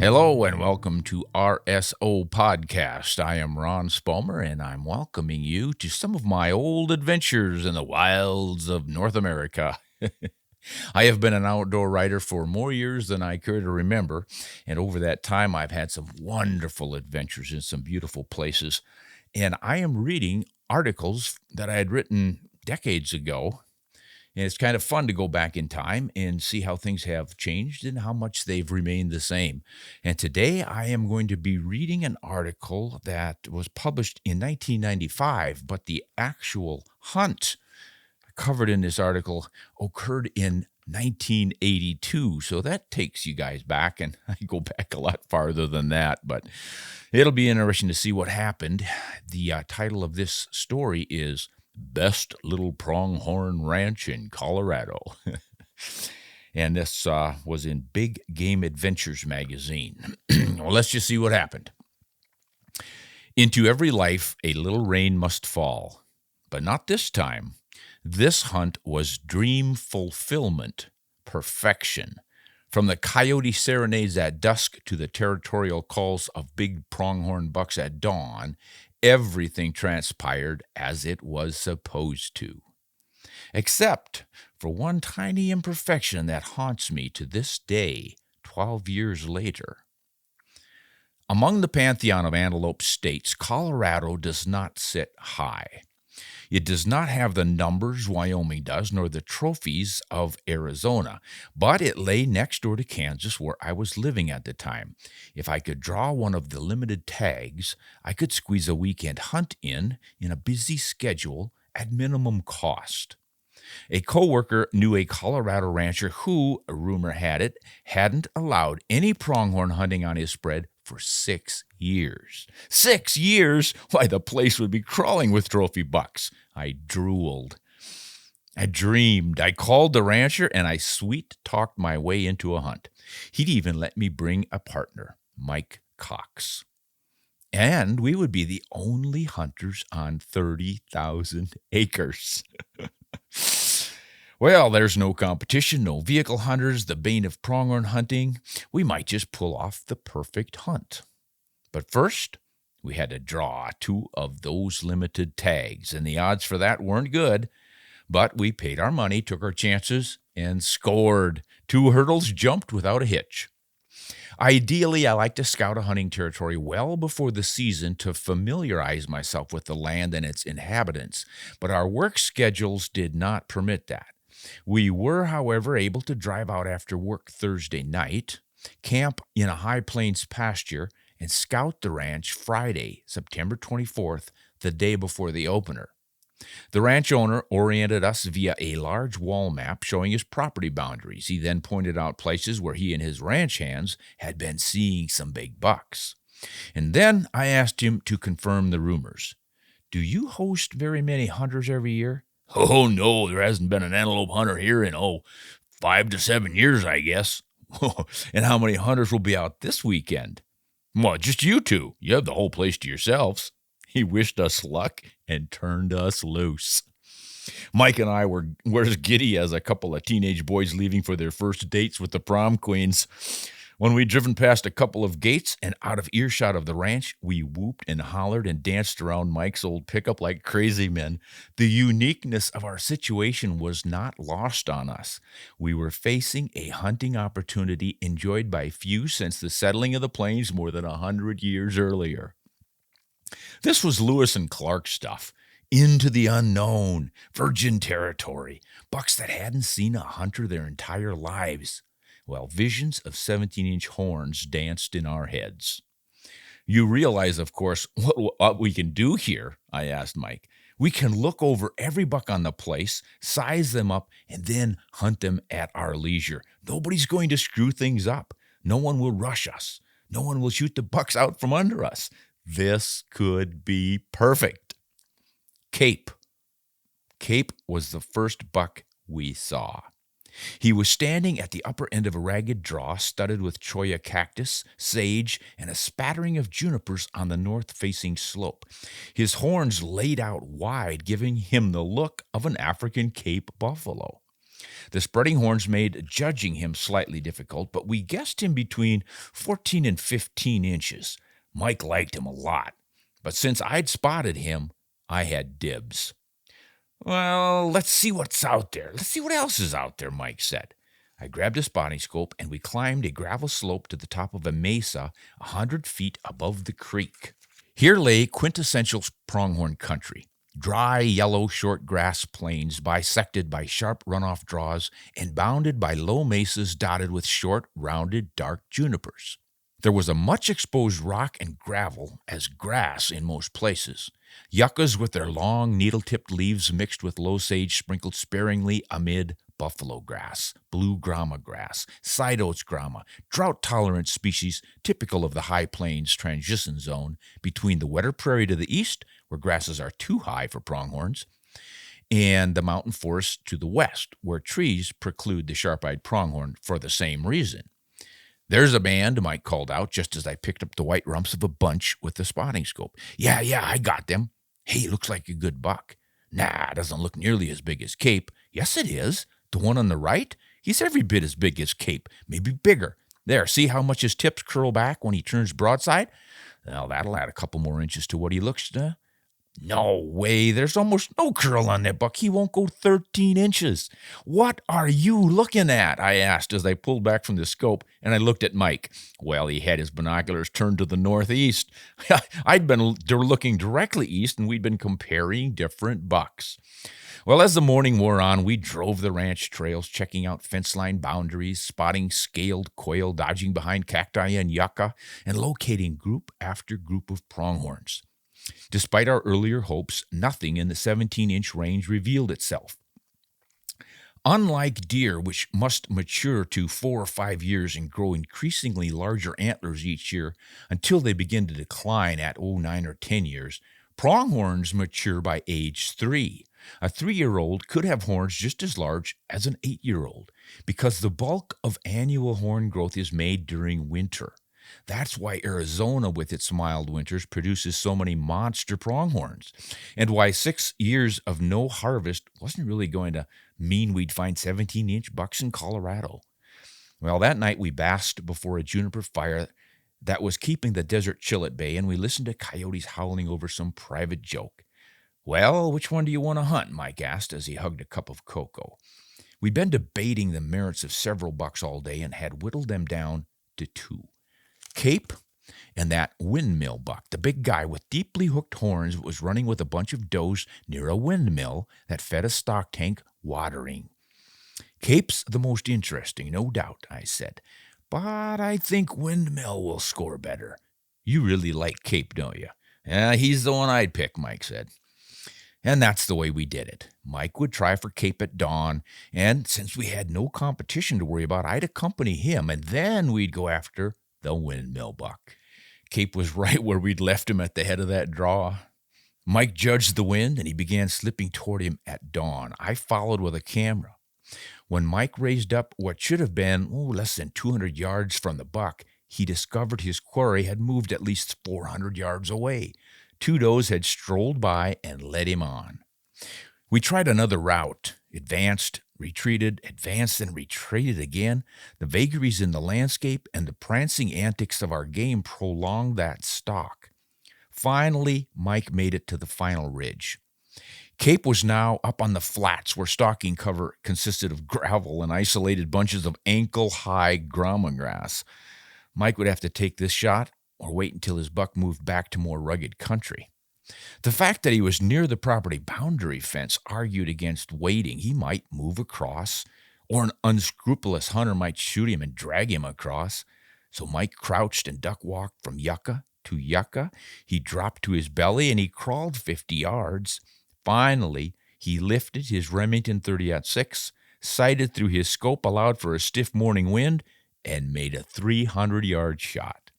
Hello and welcome to RSO Podcast. I am Ron Spomer and I'm welcoming you to some of my old adventures in the wilds of North America. I have been an outdoor writer for more years than I care to remember, and over that time I've had some wonderful adventures in some beautiful places. And I am reading articles that I had written decades ago. And it's kind of fun to go back in time and see how things have changed and how much they've remained the same. And today I am going to be reading an article that was published in 1995, but the actual hunt covered in this article occurred in 1982. So that takes you guys back, and I go back a lot farther than that, but it'll be interesting to see what happened. The title of this story is Best Little Pronghorn Ranch in Colorado. And this was in Big Game Adventures magazine. Well, let's just see what happened. Into every life, a little rain must fall. But not this time. This hunt was dream fulfillment, perfection. From the coyote serenades at dusk to the territorial calls of big pronghorn bucks at dawn, everything transpired as it was supposed to. Except for one tiny imperfection that haunts me to this day, 12 years later. Among the pantheon of antelope states, Colorado does not sit high. It does not have the numbers Wyoming does, nor the trophies of Arizona, but it lay next door to Kansas, where I was living at the time. If I could draw one of the limited tags, I could squeeze a weekend hunt in a busy schedule at minimum cost. A coworker knew a Colorado rancher who, rumor had it, hadn't allowed any pronghorn hunting on his spread for 6 years. 6 years? Why, the place would be crawling with trophy bucks. I drooled. I dreamed. I called the rancher, and I sweet-talked my way into a hunt. He'd even let me bring a partner, Mike Cox. And we would be the only hunters on 30,000 acres. Well, there's no competition, no vehicle hunters, the bane of pronghorn hunting. We might just pull off the perfect hunt. But first, we had to draw 2 of those limited tags, and the odds for that weren't good. But we paid our money, took our chances, and scored. 2 hurdles jumped without a hitch. Ideally, I like to scout a hunting territory well before the season to familiarize myself with the land and its inhabitants, but our work schedules did not permit that. We were, however, able to drive out after work Thursday night, camp in a high plains pasture, and scout the ranch Friday, September 24th, the day before the opener. The ranch owner oriented us via a large wall map showing his property boundaries. He then pointed out places where he and his ranch hands had been seeing some big bucks. And then I asked him to confirm the rumors. Do you host very many hunters every year? Oh, no, there hasn't been an antelope hunter here in, 5 to 7 years, I guess. And how many hunters will be out this weekend? Well, just you 2. You have the whole place to yourselves. He wished us luck and turned us loose. Mike and I were as giddy as a couple of teenage boys leaving for their first dates with the prom queens. When we'd driven past a couple of gates and out of earshot of the ranch, we whooped and hollered and danced around Mike's old pickup like crazy men. The uniqueness of our situation was not lost on us. We were facing a hunting opportunity enjoyed by few since the settling of the plains more than 100 years earlier. This was Lewis and Clark stuff. Into the unknown, virgin territory, bucks that hadn't seen a hunter their entire lives. Well, visions of 17-inch horns danced in our heads. You realize, of course, what we can do here, I asked Mike. We can look over every buck on the place, size them up, and then hunt them at our leisure. Nobody's going to screw things up. No one will rush us. No one will shoot the bucks out from under us. This could be perfect. Cape. Cape was the first buck we saw. He was standing at the upper end of a ragged draw studded with cholla cactus, sage, and a spattering of junipers on the north-facing slope. His horns laid out wide, giving him the look of an African Cape buffalo. The spreading horns made judging him slightly difficult, but we guessed him between 14 and 15 inches. Mike liked him a lot, but since I'd spotted him, I had dibs. "Well, let's see what's out there. Let's see what else is out there," Mike said. I grabbed a spotting scope, and we climbed a gravel slope to the top of a mesa 100 feet above the creek. Here lay quintessential pronghorn country. Dry, yellow, short grass plains bisected by sharp runoff draws and bounded by low mesas dotted with short, rounded, dark junipers. There was a much exposed rock and gravel as grass in most places. Yuccas with their long, needle-tipped leaves mixed with low sage sprinkled sparingly amid buffalo grass, blue grama grass, side oats grama, drought-tolerant species typical of the high plains transition zone between the wetter prairie to the east, where grasses are too high for pronghorns, and the mountain forest to the west, where trees preclude the sharp-eyed pronghorn for the same reason. "There's a band," Mike called out just as I picked up the white rumps of a bunch with the spotting scope. Yeah, I got them." "Hey, looks like a good buck." "Nah, doesn't look nearly as big as Cape." "Yes, it is. The one on the right? He's every bit as big as Cape, maybe bigger. There, see how much his tips curl back when he turns broadside? Well, that'll add a couple more inches to what he looks to." "No way, there's almost no curl on that buck. He won't go 13 inches. "What are you looking at?" I asked as I pulled back from the scope, and I looked at Mike. Well, he had his binoculars turned to the northeast. I'd been looking directly east, and we'd been comparing different bucks. Well, as the morning wore on, we drove the ranch trails, checking out fence line boundaries, spotting scaled quail dodging behind cacti and yucca, and locating group after group of pronghorns. Despite our earlier hopes, nothing in the 17-inch range revealed itself. Unlike deer, which must mature to 4 or 5 years and grow increasingly larger antlers each year until they begin to decline at 9 or 10 years, pronghorns mature by age 3. A 3-year-old could have horns just as large as an 8-year-old because the bulk of annual horn growth is made during winter. That's why Arizona, with its mild winters, produces so many monster pronghorns, and why 6 years of no harvest wasn't really going to mean we'd find 17-inch bucks in Colorado. Well, that night we basked before a juniper fire that was keeping the desert chill at bay, and we listened to coyotes howling over some private joke. "Well, which one do you want to hunt?" Mike asked as he hugged a cup of cocoa. We'd been debating the merits of several bucks all day and had whittled them down to 2. Cape and that windmill buck, the big guy with deeply hooked horns was running with a bunch of does near a windmill that fed a stock tank watering. "Cape's the most interesting, no doubt," I said, "but I think windmill will score better." "You really like Cape, don't you?" "Yeah, he's the one I'd pick," Mike said. And that's the way we did it. Mike would try for Cape at dawn, and since we had no competition to worry about, I'd accompany him, and then we'd go after the windmill buck. Cape was right where we'd left him at the head of that draw. Mike judged the wind, and he began slipping toward him at dawn. I followed with a camera. When Mike raised up what should have been less than 200 yards from the buck, he discovered his quarry had moved at least 400 yards away. 2 does had strolled by and led him on. We tried another route, advanced, retreated, advanced, and retreated again. The vagaries in the landscape and the prancing antics of our game prolonged that stalk. Finally, Mike made it to the final ridge. Cape was now up on the flats where stalking cover consisted of gravel and isolated bunches of ankle-high grama grass. Mike would have to take this shot or wait until his buck moved back to more rugged country. The fact that he was near the property boundary fence argued against waiting. He might move across, or an unscrupulous hunter might shoot him and drag him across. So Mike crouched and duck-walked from yucca to yucca. He dropped to his belly, and he crawled 50 yards. Finally, he lifted his Remington 30-06, sighted through his scope, allowed for a stiff morning wind, and made a 300-yard shot.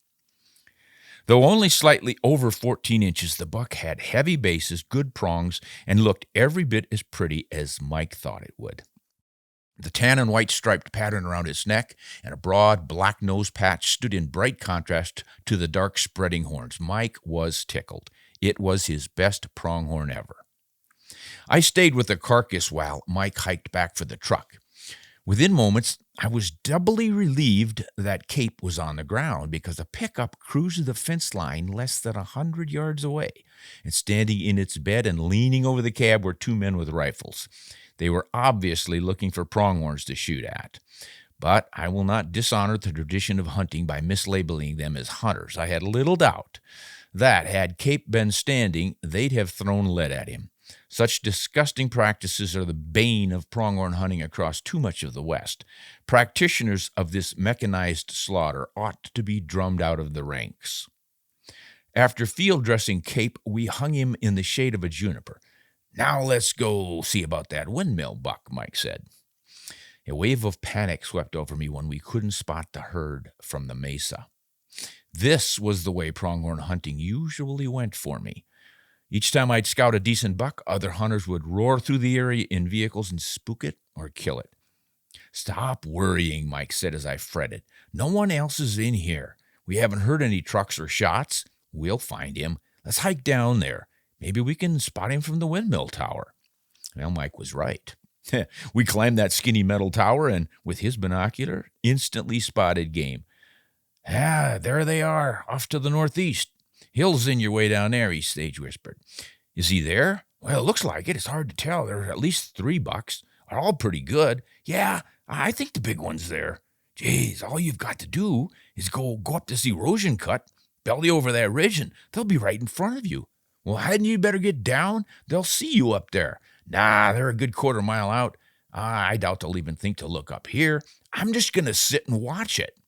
Though only slightly over 14 inches, the buck had heavy bases, good prongs, and looked every bit as pretty as Mike thought it would. The tan and white striped pattern around his neck and a broad black nose patch stood in bright contrast to the dark spreading horns. Mike was tickled. It was his best pronghorn ever. I stayed with the carcass while Mike hiked back for the truck. Within moments, I was doubly relieved that Cape was on the ground because a pickup cruised the fence line less than 100 yards away, and standing in its bed and leaning over the cab were two men with rifles. They were obviously looking for pronghorns to shoot at. But I will not dishonor the tradition of hunting by mislabeling them as hunters. I had little doubt that, had Cape been standing, they'd have thrown lead at him. Such disgusting practices are the bane of pronghorn hunting across too much of the West. Practitioners of this mechanized slaughter ought to be drummed out of the ranks. After field dressing Cape, we hung him in the shade of a juniper. "Now let's go see about that windmill buck," Mike said. A wave of panic swept over me when we couldn't spot the herd from the mesa. This was the way pronghorn hunting usually went for me. Each time I'd scout a decent buck, other hunters would roar through the area in vehicles and spook it or kill it. "Stop worrying," Mike said as I fretted. "No one else is in here. We haven't heard any trucks or shots. We'll find him. Let's hike down there. Maybe we can spot him from the windmill tower." Well, Mike was right. We climbed that skinny metal tower and, with his binocular, instantly spotted game. There they are, off to the northeast. "Hill's in your way down there," he stage whispered. "Is he there?" "Well, it looks like it. It's hard to tell. There are at least 3 bucks. Are all pretty good. Yeah, I think the big one's there. Geez, all you've got to do is go up this erosion cut, belly over that ridge, and they'll be right in front of you." "Well, hadn't you better get down? They'll see you up there." "Nah, they're a good quarter mile out. I doubt they'll even think to look up here. I'm just going to sit and watch it."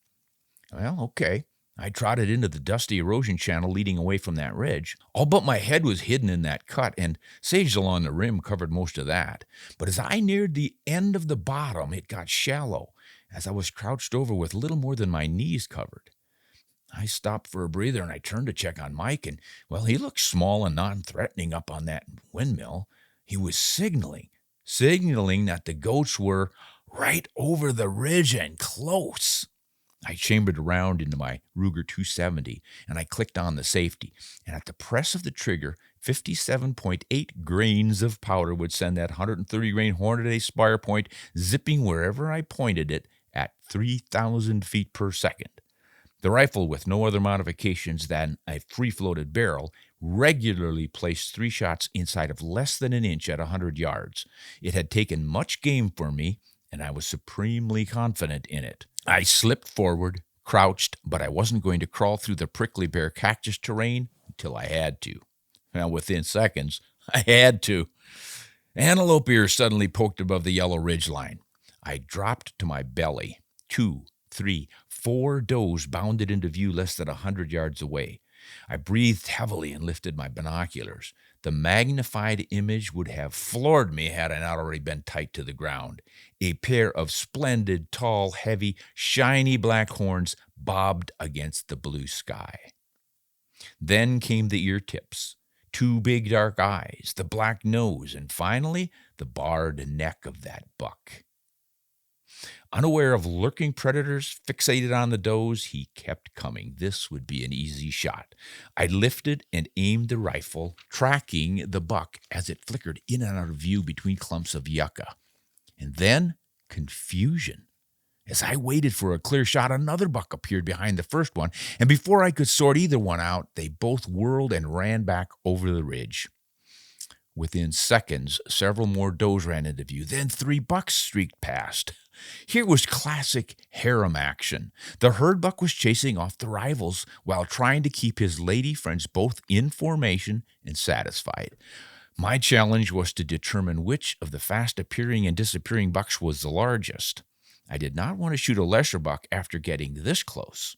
Well, okay. I trotted into the dusty erosion channel leading away from that ridge. All but my head was hidden in that cut, and sage along the rim covered most of that. But as I neared the end of the bottom, it got shallow, as I was crouched over with little more than my knees covered. I stopped for a breather, and I turned to check on Mike, and, well, he looked small and non-threatening up on that windmill. He was signaling that the goats were right over the ridge and close. I chambered around into my Ruger 270, and I clicked on the safety. And at the press of the trigger, 57.8 grains of powder would send that 130-grain Hornady spire point zipping wherever I pointed it at 3,000 feet per second. The rifle, with no other modifications than a free-floated barrel, regularly placed 3 shots inside of less than an inch at 100 yards. It had taken much game for me, and I was supremely confident in it. I slipped forward, crouched, but I wasn't going to crawl through the prickly bare cactus terrain until I had to. Well, within seconds, I had to. Antelope ears suddenly poked above the yellow ridge line. I dropped to my belly. 2, 3, 4 does bounded into view less than 100 yards away. I breathed heavily and lifted my binoculars. The magnified image would have floored me had I not already been tight to the ground. A pair of splendid, tall, heavy, shiny black horns bobbed against the blue sky. Then came the ear tips, 2 big dark eyes, the black nose, and finally the barred neck of that buck. Unaware of lurking predators fixated on the does, he kept coming. This would be an easy shot. I lifted and aimed the rifle, tracking the buck as it flickered in and out of view between clumps of yucca. And then confusion. As I waited for a clear shot, another buck appeared behind the first one, and before I could sort either one out, they both whirled and ran back over the ridge. Within seconds, several more does ran into view. Then 3 bucks streaked past. Here was classic harem action. The herd buck was chasing off the rivals while trying to keep his lady friends both in formation and satisfied. My challenge was to determine which of the fast-appearing and disappearing bucks was the largest. I did not want to shoot a lesser buck after getting this close.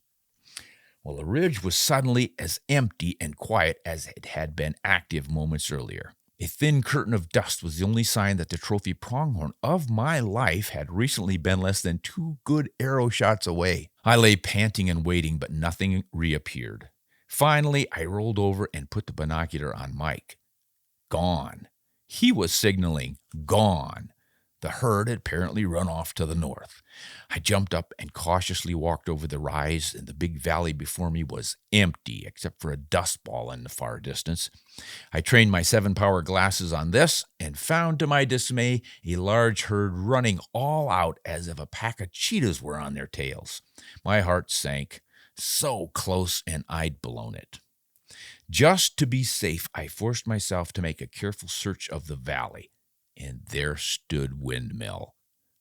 Well, the ridge was suddenly as empty and quiet as it had been active moments earlier. A thin curtain of dust was the only sign that the trophy pronghorn of my life had recently been less than 2 good arrow shots away. I lay panting and waiting, but nothing reappeared. Finally, I rolled over and put the binocular on Mike. Gone. He was signaling, gone. The herd had apparently run off to the north. I jumped up and cautiously walked over the rise, and the big valley before me was empty except for a dust ball in the far distance. I trained my 7-power glasses on this and found to my dismay a large herd running all out as if a pack of cheetahs were on their tails. My heart sank. So close, and I'd blown it. Just to be safe, I forced myself to make a careful search of the valley, and there stood Windmill.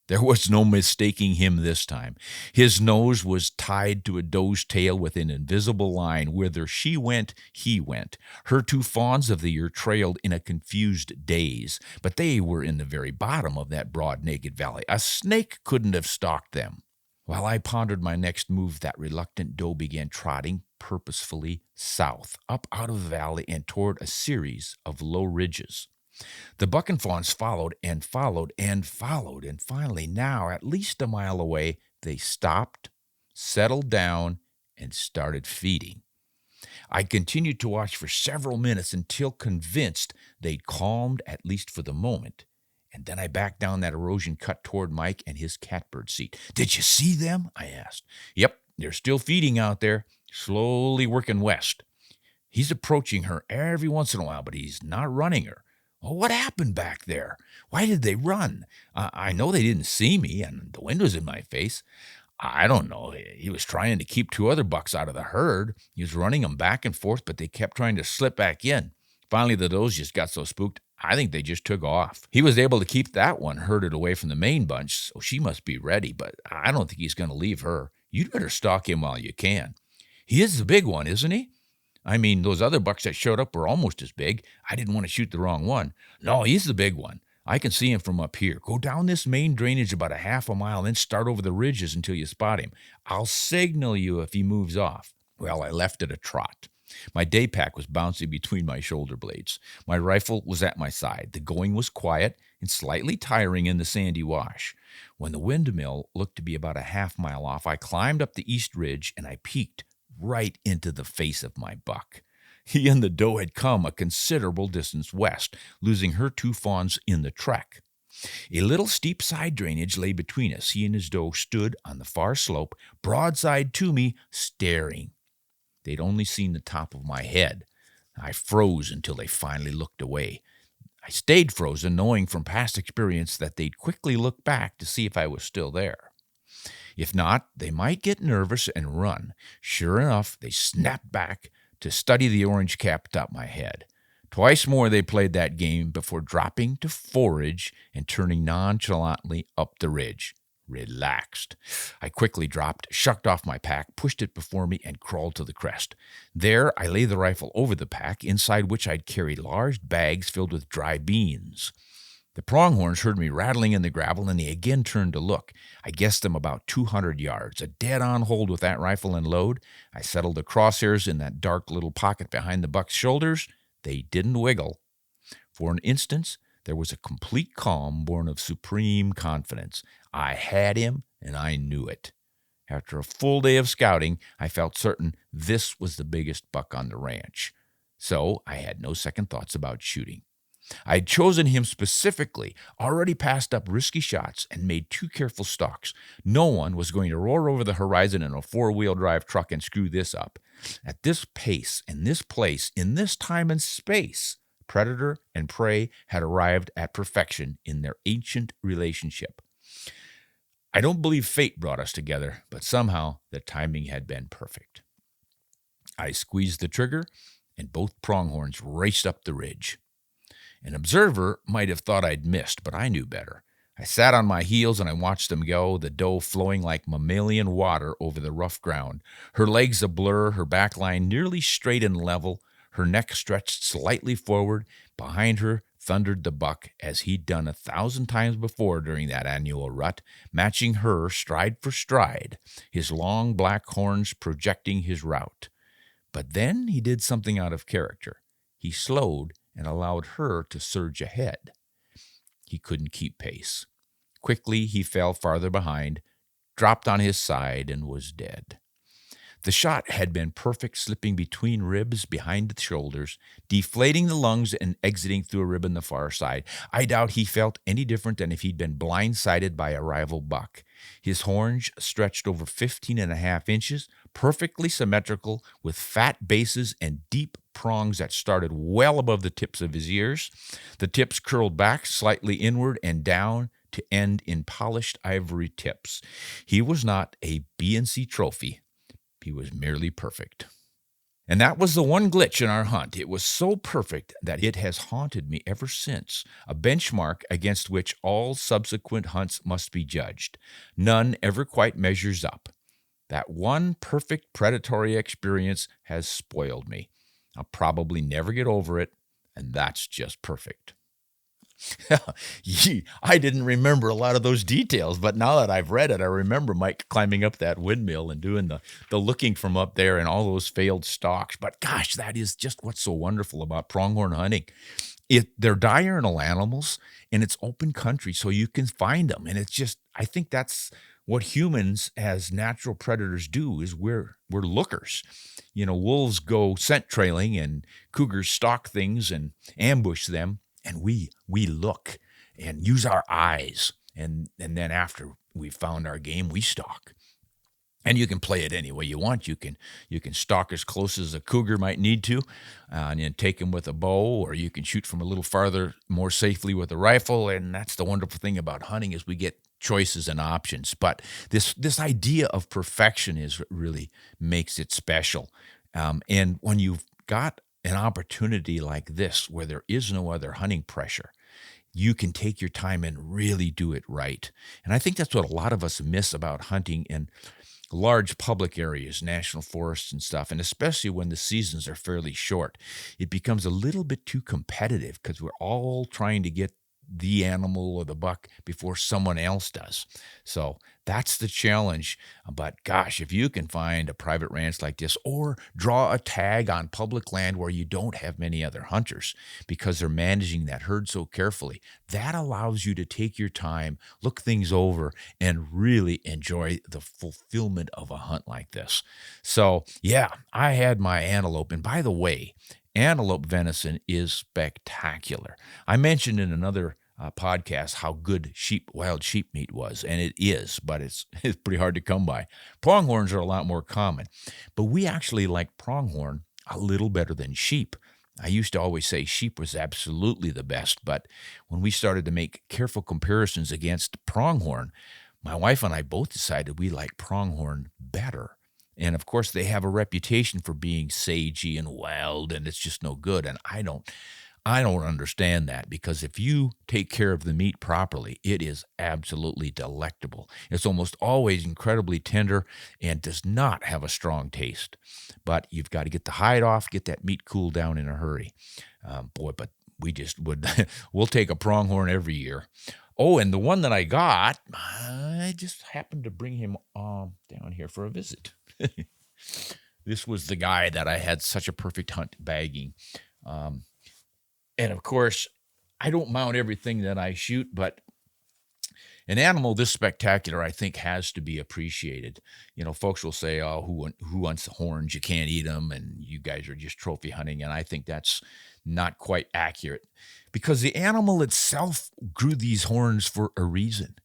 There was no mistaking him this time. His nose was tied to a doe's tail with an invisible line. Whither she went, he went. Her 2 fawns of the year trailed in a confused daze, but they were in the very bottom of that broad, naked valley. A snake couldn't have stalked them. While I pondered my next move, that reluctant doe began trotting purposefully south, up out of the valley and toward a series of low ridges. The buck and fawns followed and followed and followed, and finally, now at least a mile away, they stopped, settled down, and started feeding. I continued to watch for several minutes until convinced they'd calmed, at least for the moment, and then I backed down that erosion cut toward Mike and his catbird seat. "Did you see them?" I asked. "Yep, they're still feeding out there, slowly working west. He's approaching her every once in a while, but he's not running her." "Well, what happened back there? Why did they run? I know they didn't see me, and the wind was in my face." "I don't know. He was trying to keep 2 other bucks out of the herd. He was running them back and forth, but they kept trying to slip back in. Finally, the does just got so spooked, I think they just took off. He was able to keep that one herded away from the main bunch, so she must be ready, but I don't think he's going to leave her. You'd better stalk him while you can." "He is the big one, isn't he?" "I mean, those other bucks that showed up were almost as big. I didn't want to shoot the wrong one." "No, he's the big one. I can see him from up here. Go down this main drainage about a half a mile, then start over the ridges until you spot him. I'll signal you if he moves off." Well, I left at a trot. My day pack was bouncing between my shoulder blades. My rifle was at my side. The going was quiet and slightly tiring in the sandy wash. When the windmill looked to be about a half mile off, I climbed up the east ridge and I peeked right into the face of my buck. He and the doe had come a considerable distance west, losing her 2 fawns in the trek. A little steep side drainage lay between us. He and his doe stood on the far slope, broadside to me, staring. They'd only seen the top of my head. I froze until they finally looked away. I stayed frozen, knowing from past experience that they'd quickly look back to see if I was still there. If not, they might get nervous and run. Sure enough, they snapped back to study the orange cap atop my head. Twice more they played that game before dropping to forage and turning nonchalantly up the ridge. Relaxed. I quickly dropped, shucked off my pack, pushed it before me, and crawled to the crest. There I lay the rifle over the pack, inside which I'd carried large bags filled with dry beans. The pronghorns heard me rattling in the gravel, and they again turned to look. I guessed them about 200 yards. A dead-on hold with that rifle and load. I settled the crosshairs in that dark little pocket behind the buck's shoulders. They didn't wiggle. For an instant, there was a complete calm born of supreme confidence. I had him, and I knew it. After a full day of scouting, I felt certain this was the biggest buck on the ranch. So I had no second thoughts about shooting. I had chosen him specifically, already passed up risky shots, and made 2 careful stalks. No one was going to roar over the horizon in a 4-wheel drive truck and screw this up. At this pace, in this place, in this time and space, predator and prey had arrived at perfection in their ancient relationship. I don't believe fate brought us together, but somehow the timing had been perfect. I squeezed the trigger, and both pronghorns raced up the ridge. An observer might have thought I'd missed, but I knew better. I sat on my heels and I watched them go, the doe flowing like mammalian water over the rough ground, her legs a blur, her back line nearly straight and level, her neck stretched slightly forward. Behind her thundered the buck, as he'd done 1,000 times before during that annual rut, matching her stride for stride, his long black horns projecting his route. But then he did something out of character. He slowed and allowed her to surge ahead. He couldn't keep pace. Quickly he fell farther behind, dropped on his side, and was dead. The shot had been perfect, slipping between ribs behind the shoulders, deflating the lungs and exiting through a rib on the far side. I doubt he felt any different than if he'd been blindsided by a rival buck. His horns stretched over 15.5 inches, perfectly symmetrical, with fat bases and deep prongs that started well above the tips of his ears. The tips curled back slightly inward and down to end in polished ivory tips. He was not a B&C trophy. He was merely perfect. And that was the one glitch in our hunt. It was so perfect that it has haunted me ever since, a benchmark against which all subsequent hunts must be judged. None ever quite measures up. That one perfect predatory experience has spoiled me. I'll probably never get over it, and that's just perfect. I didn't remember a lot of those details, but now that I've read it, I remember Mike climbing up that windmill and doing the looking from up there and all those failed stalks. But gosh, that is just what's so wonderful about pronghorn hunting. They're diurnal animals, and it's open country, so you can find them. And it's just, I think that's what humans as natural predators do, is we're lookers. Wolves go scent trailing and cougars stalk things and ambush them. And we look and use our eyes, and then after we've found our game, we stalk. And you can play it any way you want. You can stalk as close as a cougar might need to, and then take him with a bow, or you can shoot from a little farther more safely with a rifle. And that's the wonderful thing about hunting, is we get choices and options. But this idea of perfection is really makes it special. And when you've got an opportunity like this, where there is no other hunting pressure, you can take your time and really do it right. And I think that's what a lot of us miss about hunting in large public areas, national forests and stuff, and especially when the seasons are fairly short. It becomes a little bit too competitive because we're all trying to get the animal or the buck before someone else does. So that's the challenge. But gosh, if you can find a private ranch like this, or draw a tag on public land where you don't have many other hunters because they're managing that herd so carefully, that allows you to take your time, look things over, and really enjoy the fulfillment of a hunt like this. So yeah, I had my antelope. And by the way, antelope venison is spectacular. I mentioned in another podcast how good wild sheep meat was, and it is, but it's pretty hard to come by. Pronghorns are a lot more common, but we actually like pronghorn a little better than sheep. I used to always say sheep was absolutely the best, but when we started to make careful comparisons against pronghorn, my wife and I both decided we like pronghorn better. And of course, they have a reputation for being sagey and wild, and it's just no good. And I don't understand that, because if you take care of the meat properly, it is absolutely delectable. It's almost always incredibly tender and does not have a strong taste. But you've got to get the hide off, get that meat cooled down in a hurry. But we just would, we'll take a pronghorn every year. Oh, and the one that I got, I just happened to bring him down here for a visit. This was the guy that I had such a perfect hunt bagging. And of course, I don't mount everything that I shoot, but an animal this spectacular, I think, has to be appreciated. Folks will say, oh, who wants the horns? You can't eat them, and you guys are just trophy hunting. And I think that's not quite accurate, because the animal itself grew these horns for a reason.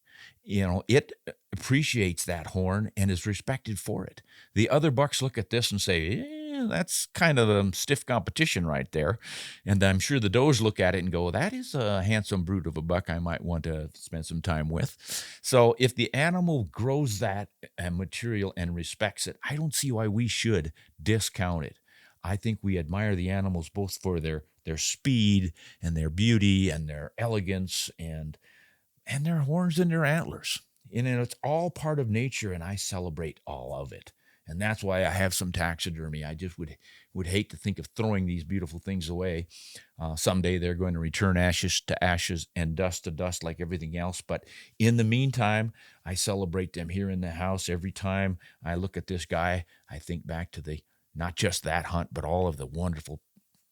It appreciates that horn and is respected for it. The other bucks look at this and say, that's kind of a stiff competition right there. And I'm sure the does look at it and go, that is a handsome brute of a buck I might want to spend some time with. So if the animal grows that material and respects it, I don't see why we should discount it. I think we admire the animals both for their speed and their beauty and their elegance and their horns and their antlers. It's all part of nature, and I celebrate all of it. And that's why I have some taxidermy. I just would hate to think of throwing these beautiful things away. Someday they're going to return ashes to ashes and dust to dust like everything else. But in the meantime, I celebrate them here in the house. Every time I look at this guy, I think back to not just that hunt, but all of the wonderful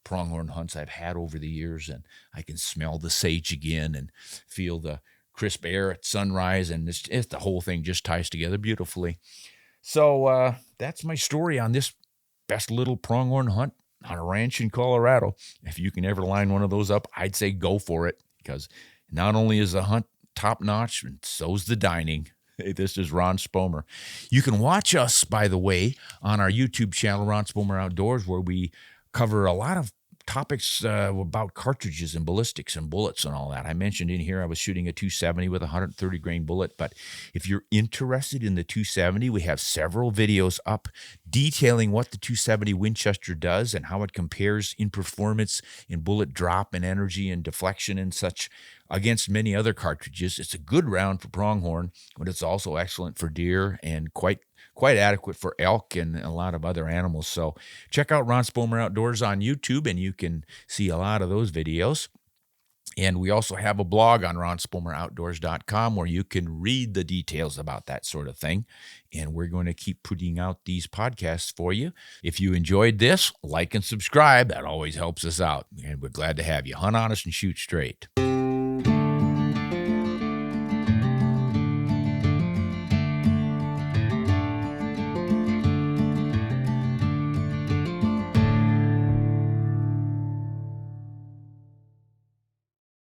pronghorn hunts I've had over the years. And I can smell the sage again and feel the crisp air at sunrise. And the whole thing just ties together beautifully. So that's my story on this best little pronghorn hunt on a ranch in Colorado. If you can ever line one of those up, I'd say go for it, because not only is the hunt top notch, and so's the dining. Hey, this is Ron Spomer. You can watch us, by the way, on our YouTube channel, Ron Spomer Outdoors, where we cover a lot of topics about cartridges and ballistics and bullets and all that. I mentioned in here I was shooting a 270 with a 130 grain bullet, but if you're interested in the 270, we have several videos up detailing what the 270 Winchester does and how it compares in performance, in bullet drop and energy and deflection and such against many other cartridges. It's a good round for pronghorn, but it's also excellent for deer and quite adequate for elk and a lot of other animals. So check out Ron Spomer Outdoors on YouTube, and you can see a lot of those videos. And we also have a blog on ronspomeroutdoors.com where you can read the details about that sort of thing. And we're going to keep putting out these podcasts for you. If you enjoyed this, like and subscribe. That always helps us out. And we're glad to have you. Hunt honest and shoot straight.